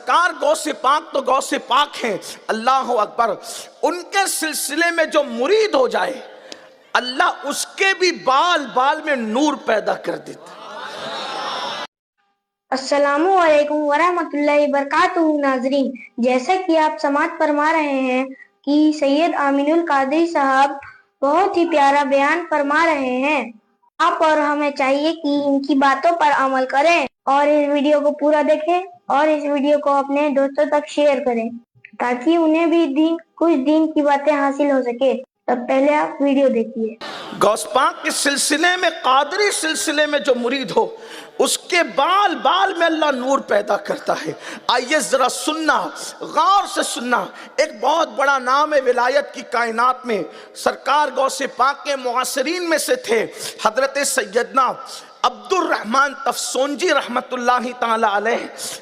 सरकार गौ से पाक तो गौ से पाक हैं, अल्लाह अकबर। उनके सिलसिले में जो मुरीद हो जाए, अल्लाह उसके भी बाल बाल में नूर पैदा कर देता। अस्सलामु अलैकुम वरहमतुल्लाहि वबरकातुहू। नाज़रीन, जैसा कि आप समाअत फरमा रहे हैं कि सैयद आमीनुल कादरी साहब बहुत ही प्यारा बयान फरमा रहे हैं। आप और हमें चाहिए कि इनकी बातों पर अमल करें और इस वीडियो को पूरा देखें और इस वीडियो को अपने दोस्तों तक शेयर करें ताकि उन्हें भी कुछ दीन की बातें हासिल हो सके। तब पहले आप वीडियो देखिए। गौस पाक के सिलसिले में, कादरी सिलसिले में जो मुरीद हो, उसके बाल बाल में अल्लाह नूर पैदा करता है। आइए जरा सुनना, गौर से सुनना। एक बहुत बड़ा नाम है विलायत की कायनात में, सरकार गौसे पाक के मुआसरीन में से थे हजरत सैयदना अब्दुर रहमान तफसोंजी रहमतुल्लाहि ताला अलैह।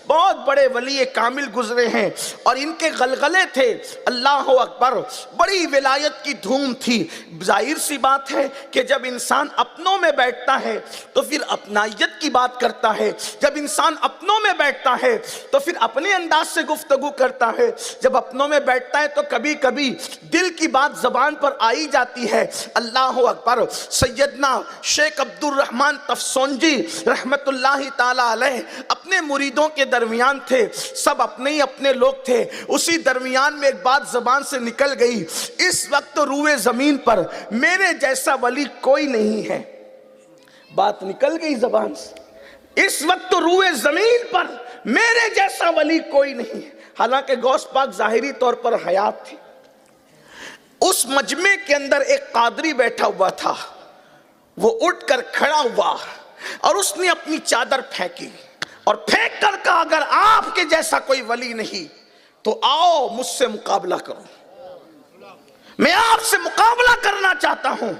बहुत बड़े वली कामिल गुजरे हैं और इनके गलगले थे, अल्लाह अकबर। बड़ी विलायत की धूम थी। जाहिर सी बात है कि जब इंसान अपनों में बैठता है तो फिर अपनायत की बात करता है, जब इंसान अपनों में बैठता है तो फिर अपने अंदाज से गुफ्तगू करता है, जब अपनों में बैठता है तो कभी कभी दिल की बात जबान पर आई जाती है। अल्लाह अकबर। सैयदना शेख अब्दुर रहमान तफसोंजी रहमतुल्लाहि ताला अलैह अपने मुरीदों के दरमियान थे, सब अपने ही अपने लोग थे। उसी दरमियान में एक बात जबान से निकल गई, इस वक्त रूए जमीन पर मेरे जैसा वली कोई नहीं है। बात निकल गई जबान से, इस वक्त रूए जमीन पर मेरे जैसा वली कोई नहीं है। हालांकि गौस पाक जाहिरी तौर पर हयात थी। उस मजमे के अंदर एक कादरी बैठा हुआ था, वो उठकर खड़ा हुआ और उसने अपनी चादर फेंकी और फेंक कर कहा, अगर आपके जैसा कोई वली नहीं तो आओ मुझसे मुकाबला करो, मैं आपसे मुकाबला करना चाहता हूं।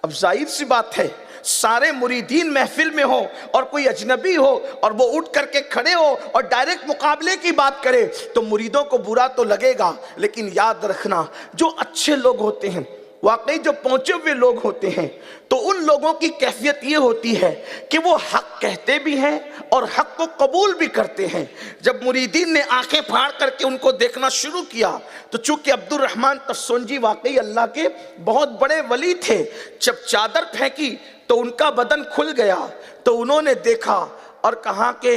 अब जाहिर सी बात है, सारे मुरीदीन महफिल में हो और कोई अजनबी हो और वो उठ करके खड़े हो और डायरेक्ट मुकाबले की बात करे तो मुरीदों को बुरा तो लगेगा। लेकिन याद रखना, जो अच्छे लोग होते हैं, वाकई जो पहुंचे हुए लोग होते हैं, तो उन लोगों की कैफियत ये होती है कि वो हक कहते भी हैं और हक को कबूल भी करते हैं। जब मुरीदीन ने आंखें फाड़ करके उनको देखना शुरू किया तो चूंकि अब्दुर रहमान तफसोंजी वाकई अल्लाह के बहुत बड़े वली थे, जब चादर फेंकी तो उनका बदन खुल गया। तो उन्होंने देखा और कहा कि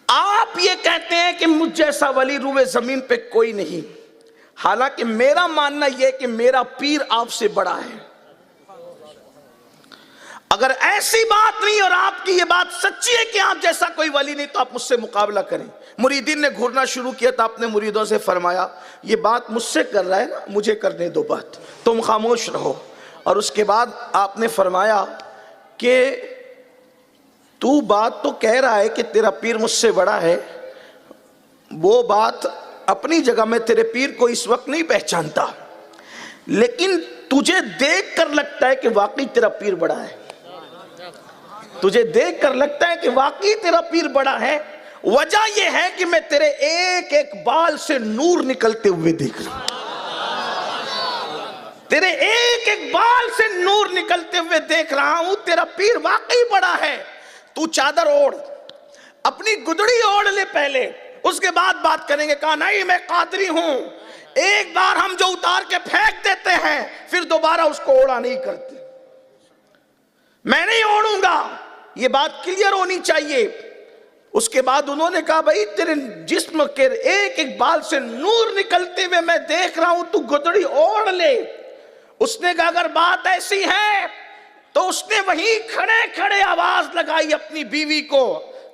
आप ये कहते हैं कि मुझ जैसा वली रूए जमीन पे कोई नहीं, हालांकि मेरा मानना यह कि मेरा पीर आपसे बड़ा है। अगर ऐसी बात नहीं और आपकी ये बात सच्ची है कि आप जैसा कोई वली नहीं तो आप मुझसे मुकाबला करें। मुरीदीन ने घूरना शुरू किया तो आपने मुरीदों से फरमाया, ये बात मुझसे कर रहा है ना, मुझे करने दो बात, तुम खामोश रहो। और उसके बाद आपने फरमाया कि तू बात तो कह रहा है कि तेरा पीर मुझसे बड़ा है, वो बात अपनी जगह में तेरे पीर को इस वक्त नहीं पहचानता, लेकिन तुझे देख कर लगता है कि वाकई तेरा पीर बड़ा है। तुझे देख कर लगता है कि वाकई तेरा पीर बड़ा है। वजह यह है कि मैं तेरे एक एक बाल से नूर निकलते हुए देख रहा हूं, तेरे एक एक बाल से नूर निकलते हुए देख रहा हूं। तेरा पीर वाकई बड़ा है। तू चादर ओढ़, अपनी गुदड़ी ओढ़ ले पहले, उसके बाद बात करेंगे। कहा नहीं, मैं कादरी हूं, एक बार हम जो उतार के फेंक देते हैं फिर दोबारा उसको ओढ़ा नहीं करते, मैं नहीं ओढ़ूंगा, ये बात क्लियर होनी चाहिए। उसके बाद उन्होंने कहा, भाई तेरे जिस्म के एक एक बाल से नूर निकलते हुए मैं देख रहा हूं, तू गुदड़ी ओढ़ ले। उसने कहा अगर बात ऐसी है तो उसने वहीं खड़े खड़े आवाज लगाई अपनी बीवी को,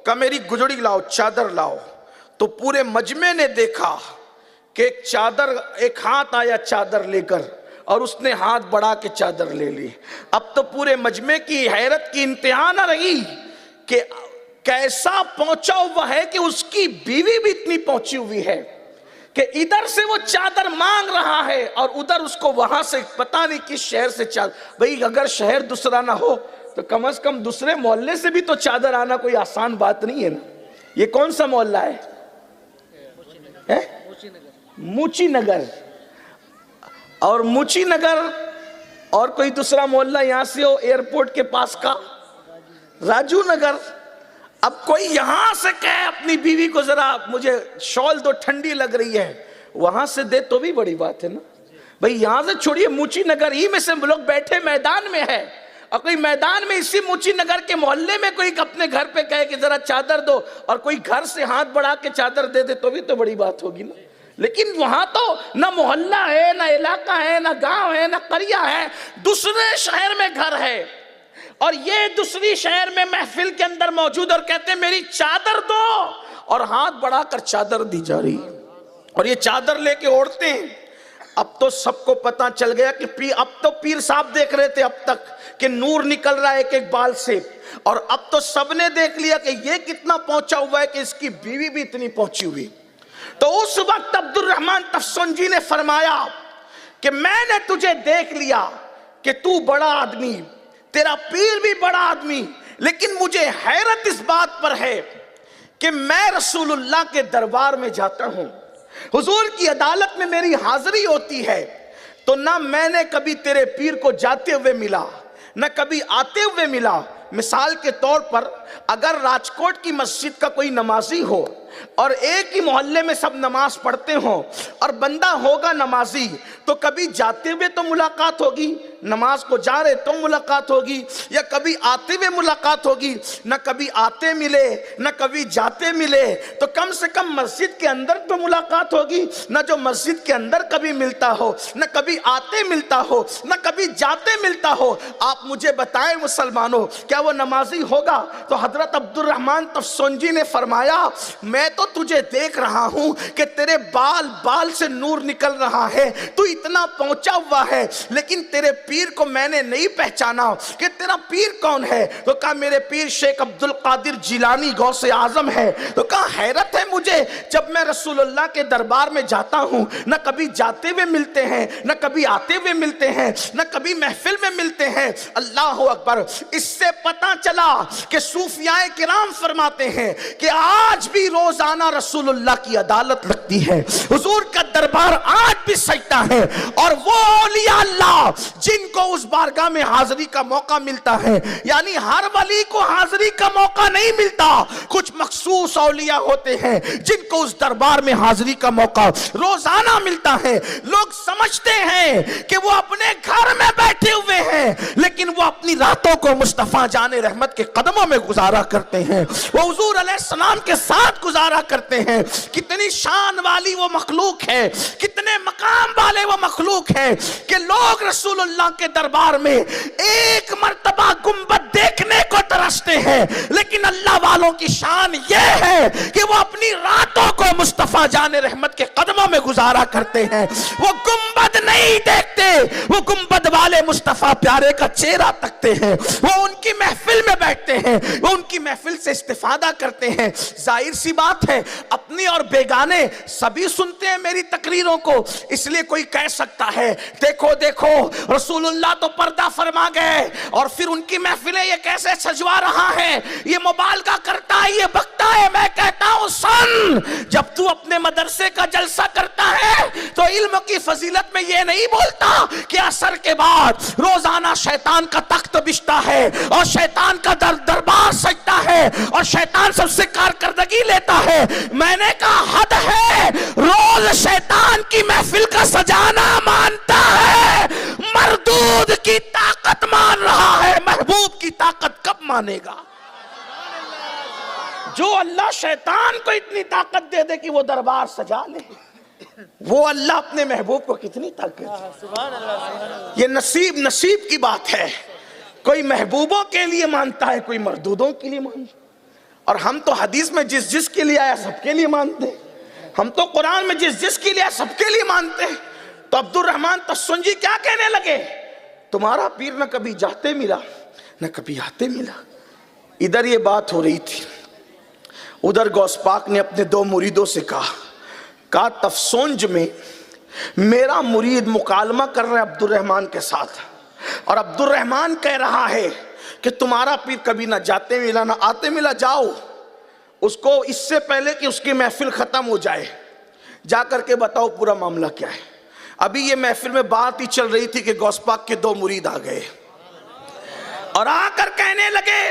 कहा मेरी गुदड़ी लाओ, चादर लाओ। तो पूरे मजमे ने देखा कि एक चादर, एक हाथ आया चादर लेकर और उसने हाथ बढ़ा के चादर ले ली। अब तो पूरे मजमे की हैरत की इंतहा न रही कि कैसा पहुंचा हुआ है कि उसकी बीवी भी इतनी पहुंची हुई है कि इधर से वो चादर मांग रहा है और उधर उसको वहां से पता नहीं किस शहर से चादर। भाई अगर शहर दूसरा ना हो तो कम से कम दूसरे मोहल्ले से भी तो चादर आना कोई आसान बात नहीं है ना। ये कौन सा मोहल्ला है? मुची नगर। और मुची नगर और कोई दूसरा मोहल्ला यहां से हो एयरपोर्ट के पास का राजू नगर। अब कोई यहां से कहे अपनी बीवी को जरा मुझे शॉल दो, ठंडी लग रही है, वहां से दे तो भी बड़ी बात है ना भाई। यहां से छोड़िए, मुची नगर ही में से लोग बैठे मैदान में है, और कोई मैदान में इसी मुची नगर के मोहल्ले में कोई अपने घर पे कहे कि जरा चादर दो, और कोई घर से हाथ बढ़ा के चादर दे दे तो भी तो बड़ी बात होगी ना। लेकिन वहां तो ना मोहल्ला है, ना इलाका है, ना गांव है, ना करिया है, दूसरे शहर में घर है, और ये दूसरी शहर में महफिल के अंदर मौजूद, और कहते हैं मेरी चादर दो, और हाथ बढ़ाकर चादर दी जा रही, और ये चादर लेके ओढ़ते हैं। अब तो सबको पता चल गया कि अब तो पीर साहब देख रहे थे अब तक कि नूर निकल रहा है एक एक बाल से, और अब तो सबने देख लिया कि ये कितना पहुंचा हुआ है कि इसकी बीवी भी इतनी पहुंची हुई। तो उस वक्त अब्दुल रहमान तफसुनजी ने फरमाया कि मैंने तुझे देख लिया कि तू बड़ा आदमी, तेरा पीर भी बड़ा आदमी, लेकिन मुझे हैरत इस बात पर है कि मैं रसूलुल्लाह के दरबार में जाता हूं, हुजूर की अदालत में मेरी हाजिरी होती है, तो ना मैंने कभी तेरे पीर को जाते हुए मिला, न कभी आते हुए मिला। मिसाल के तौर पर अगर राजकोट की मस्जिद का कोई नमाजी हो और एक ही मोहल्ले में सब नमाज पढ़ते हो और बंदा होगा नमाजी, तो कभी जाते हुए तो मुलाकात होगी, नमाज को जा रहे तो मुलाकात होगी, या कभी आते हुए मुलाकात होगी, न कभी आते मिले न कभी जाते मिले, तो कम से कम मस्जिद के अंदर तो मुलाकात होगी, न जो मस्जिद के अंदर कभी मिलता हो, न कभी आते मिलता हो, न कभी जाते मिलता हो। आप मुझे बताएं मुसलमानों, क्या वो नमाजी होगा? तो हजरत अब्दुल रहमान तफसुनजी ने फरमाया मैं तो तुझे देख रहा हूं कि तेरे बाल बाल से नूर निकल रहा है, तू इतना पहुंचा हुआ है, लेकिन तेरे पीर को मैंने नहीं पहचाना कि तेरा पीर कौन है। तो कहा मेरे पीर शेख अब्दुल कादिर जिलानी गौसे आजम है। तो कहा हैरत है मुझे, जब मैं रसूलुल्लाह के दरबार में जाता हूं, न कभी जाते हुए मिलते हैं, न कभी आते हुए मिलते हैं, न कभी महफिल में मिलते हैं। अल्लाह अकबर। इससे पता चला कि सूफियाए किराम फरमाते हैं कि आज भी रोजाना रसूलुल्लाह की अदालत लगती है, हुजूर का दरबार आज भी सजता है, और वो औलिया अल्लाह जिनको उस बारगाह में हाजिरी का मौका मिलता है, यानी हर वली को हाजिरी का मौका नहीं मिलता, कुछ मखसूस औलिया होते हैं जिनको उस दरबार में हाजिरी का मौका रोजाना मिलता है। लोग समझते हैं कि वो अपने घर में बैठे हुए हैं, लेकिन वो अपनी रातों को मुस्तफा जाने रहमत के कदमों में गुजारा करते हैं, वो हुजूर अलैहिस्सलाम के साथ गुजारा करते हैं। कितनी शान वाली वो मखलूक है, कितने मकाम वाले वो मखलूक है कि लोग रसूलुल्लाह के दरबार में एक मर्तबा गुंबद देखने को तरसते हैं, लेकिन अल्लाह वालों की शान ये है कि वो अपनी रातों को मुस्तफा जाने रहमत के कदमों में गुजारा करते हैं। वो गुंबद नहीं देखते, वो गुंबद वाले मुस्तफा प्यारे का चेहरा तकते हैं, वो उनकी महफिल में बैठते हैं, वो उनकी महफिल से इस्तिफादा करते हैं। जाहिर सी बात है अपनी और बेगाने सभी सुनते हैं मेरी तकरीरों को, इसलिए कोई कह सकता है देखो देखो रसूलुल्लाह तो पर्दा फरमा गए और फिर उनकी महफिलें ये कैसे सजवा रहा है, ये मुबालगा करता है, ये बकता है। मैं कहता हूं सुन, जब तू अपने मदरसे का जलसा करता है तो इल्म की फजीलत में ये नहीं बोलता कि असर के बाद रोजाना शैतान का तख्त बिछता है और शैतान का दरबार सजता है और शैतान सबसे कारकर्दगी लेता है। मैंने कहा हद है, रोज शैतान की महफिल का सजाना मानता है, मरदूद की ताकत मान रहा है, महबूब की ताकत कब मानेगा? जो अल्लाह शैतान को इतनी ताकत दे दे कि वो दरबार सजा ले, वो अल्लाह अपने महबूब को कितनी ताकत। ये नसीब की बात है। कोई महबूबों के लिए मानता है, कोई मरदूदों के लिए मानता। और हम तो हदीस में जिस जिस के लिए आया सबके लिए मानते हैं, हम तो कुरान में जिस जिस के लिए आया सबके लिए मानते हैं। तो अब्दुल रहमान तफसुनजी क्या कहने लगे, तुम्हारा पीर न कभी जाते मिला न कभी आते मिला। इधर ये बात हो रही थी, उधर गौस पाक ने अपने दो मुरीदों से कहा तफसुनज में मेरा मुरीद मुकालमा कर रहा है अब्दुल रहमान के साथ, और अब्दुल रहमान कह रहा है कि तुम्हारा पीर कभी ना जाते मिला ना आते मिला, जाओ उसको इससे पहले कि उसकी महफिल खत्म हो जाए जाकर के बताओ पूरा मामला क्या है। अभी ये महफिल में बात ही चल रही थी कि गौस पाक के दो मुरीद आ गए और आकर कहने लगे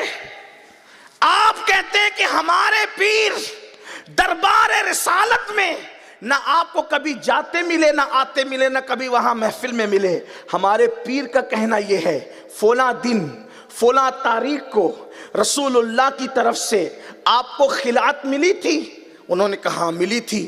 आप कहते हैं कि हमारे पीर दरबार रिसालत में ना आपको कभी जाते मिले, ना आते मिले, ना कभी वहां महफिल में मिले। हमारे पीर का कहना यह है, फोला दिन फोला तारीख को रसूलुल्लाह की तरफ से आपको खिलात मिली थी? उन्होंने कहा मिली थी।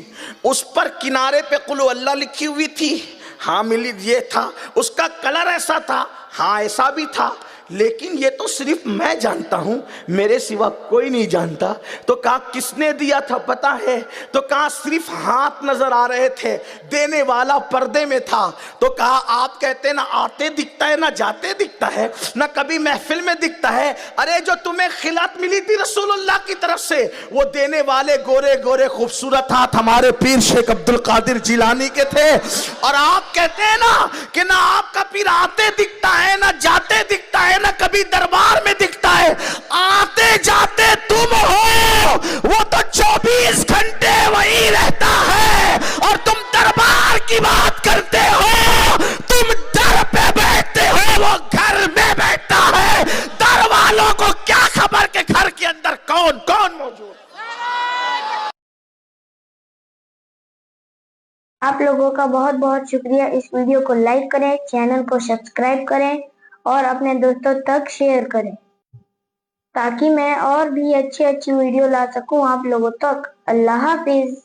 उस पर किनारे पे कुल अल्लाह लिखी हुई थी? हाँ मिली। ये था? उसका कलर ऐसा था? हाँ ऐसा भी था। लेकिन ये तो सिर्फ मैं जानता हूं, मेरे सिवा कोई नहीं जानता। तो कहा किसने दिया था पता है? तो कहा सिर्फ हाथ नजर आ रहे थे, देने वाला पर्दे में था। तो कहा आप कहते ना आते दिखता है, ना जाते दिखता है, ना कभी महफिल में दिखता है। अरे जो तुम्हें खिलात मिली थी रसूलुल्लाह की तरफ से, वो देने वाले गोरे गोरे खूबसूरत हाथ हमारे पीर शेख अब्दुल कादिर जिलानी के थे। और आप कहते हैं ना कि ना आपका पीर आते दिखता है, ना जाते दिखता है, ना कभी दरबार में दिखता है। आते जाते तुम हो, वो तो 24 घंटे वही रहता है। और तुम दरबार की बात करते हो, तुम दर पे बैठते हो, वो घर में बैठता है। दर वालों को क्या खबर के घर के अंदर कौन कौन मौजूद। आप लोगों का बहुत बहुत शुक्रिया। इस वीडियो को लाइक करें, चैनल को सब्सक्राइब करें और अपने दोस्तों तक शेयर करें, ताकि मैं और भी अच्छी अच्छी वीडियो ला सकूं आप लोगों तक। अल्लाह हाफिज।